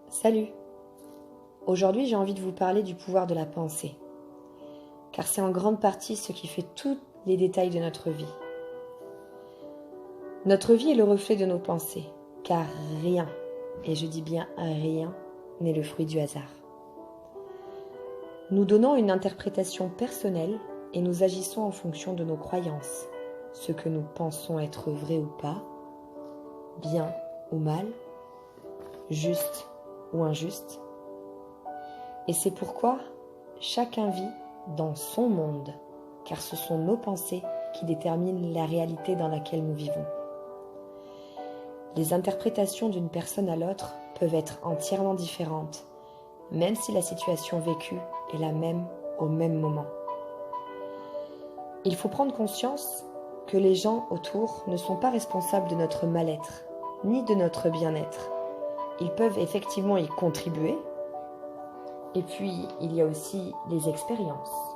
Salut! Aujourd'hui, j'ai envie de vous parler du pouvoir de la pensée, car c'est en grande partie ce qui fait tous les détails de notre vie. Notre vie est le reflet de nos pensées, car rien, et je dis bien rien, n'est le fruit du hasard. Nous donnons une interprétation personnelle et nous agissons en fonction de nos croyances, ce que nous pensons être vrai ou pas, bien ou mal, juste ou injuste. Et c'est pourquoi chacun vit dans son monde, car ce sont nos pensées qui déterminent la réalité dans laquelle nous vivons. Les interprétations d'une personne à l'autre peuvent être entièrement différentes, même si la situation vécue est la même au même moment. Il faut prendre conscience que les gens autour ne sont pas responsables de notre mal-être, ni de notre bien-être. Ils peuvent effectivement y contribuer. Et puis, il y a aussi les expériences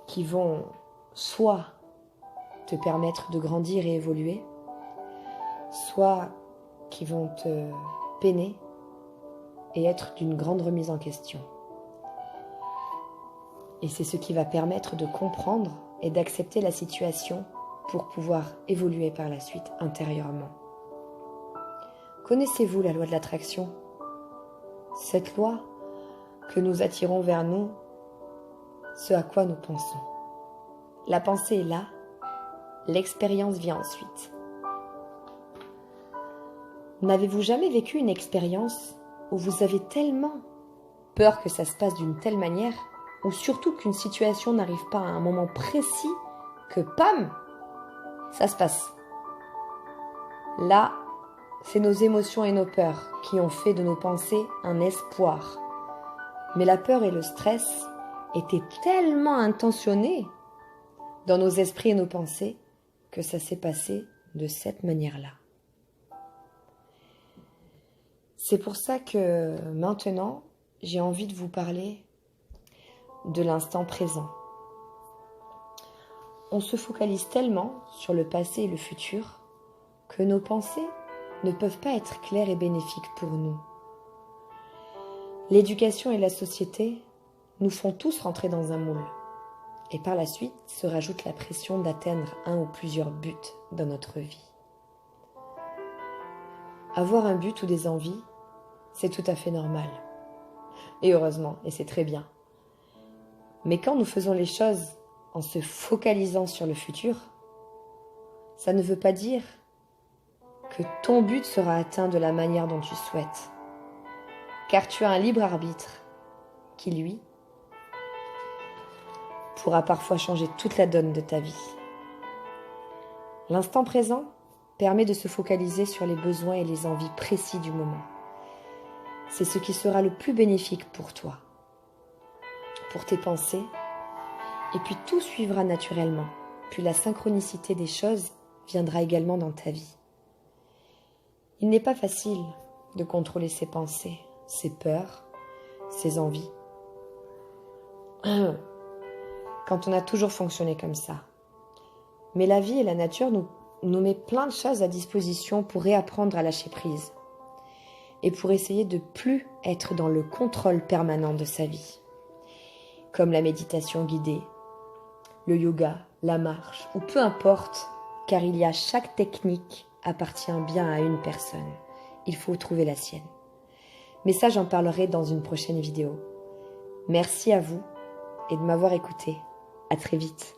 qui vont soit te permettre de grandir et évoluer, soit qui vont te peiner et être d'une grande remise en question. Et c'est ce qui va permettre de comprendre et d'accepter la situation pour pouvoir évoluer par la suite intérieurement. Connaissez-vous la loi de l'attraction ? Cette loi que nous attirons vers nous ce à quoi nous pensons. La pensée est là, l'expérience vient ensuite. N'avez-vous jamais vécu une expérience où vous avez tellement peur que ça se passe d'une telle manière, ou surtout qu'une situation n'arrive pas à un moment précis, que pam, ça se passe. Là, c'est nos émotions et nos peurs qui ont fait de nos pensées un espoir. Mais la peur et le stress étaient tellement intentionnés dans nos esprits et nos pensées que ça s'est passé de cette manière-là. C'est pour ça que maintenant, j'ai envie de vous parler de l'instant présent. On se focalise tellement sur le passé et le futur que nos pensées ne peuvent pas être claires et bénéfiques pour nous. L'éducation et la société nous font tous rentrer dans un moule. Et par la suite se rajoute la pression d'atteindre un ou plusieurs buts dans notre vie. Avoir un but ou des envies, c'est tout à fait normal. Et heureusement, et c'est très bien. Mais quand nous faisons les choses en se focalisant sur le futur, ça ne veut pas dire que ton but sera atteint de la manière dont tu souhaites. Car tu as un libre arbitre qui, lui, pourra parfois changer toute la donne de ta vie. L'instant présent permet de se focaliser sur les besoins et les envies précis du moment. C'est ce qui sera le plus bénéfique pour toi, pour tes pensées, et puis tout suivra naturellement, puis la synchronicité des choses viendra également dans ta vie. Il n'est pas facile de contrôler ses pensées, ses peurs, ses envies. Quand on a toujours fonctionné comme ça. Mais la vie et la nature nous met plein de choses à disposition pour réapprendre à lâcher prise et pour essayer de plus être dans le contrôle permanent de sa vie. Comme la méditation guidée, le yoga, la marche, ou peu importe, car chaque technique appartient bien à une personne. Il faut trouver la sienne. Mais ça, j'en parlerai dans une prochaine vidéo. Merci à vous et de m'avoir écouté. À très vite.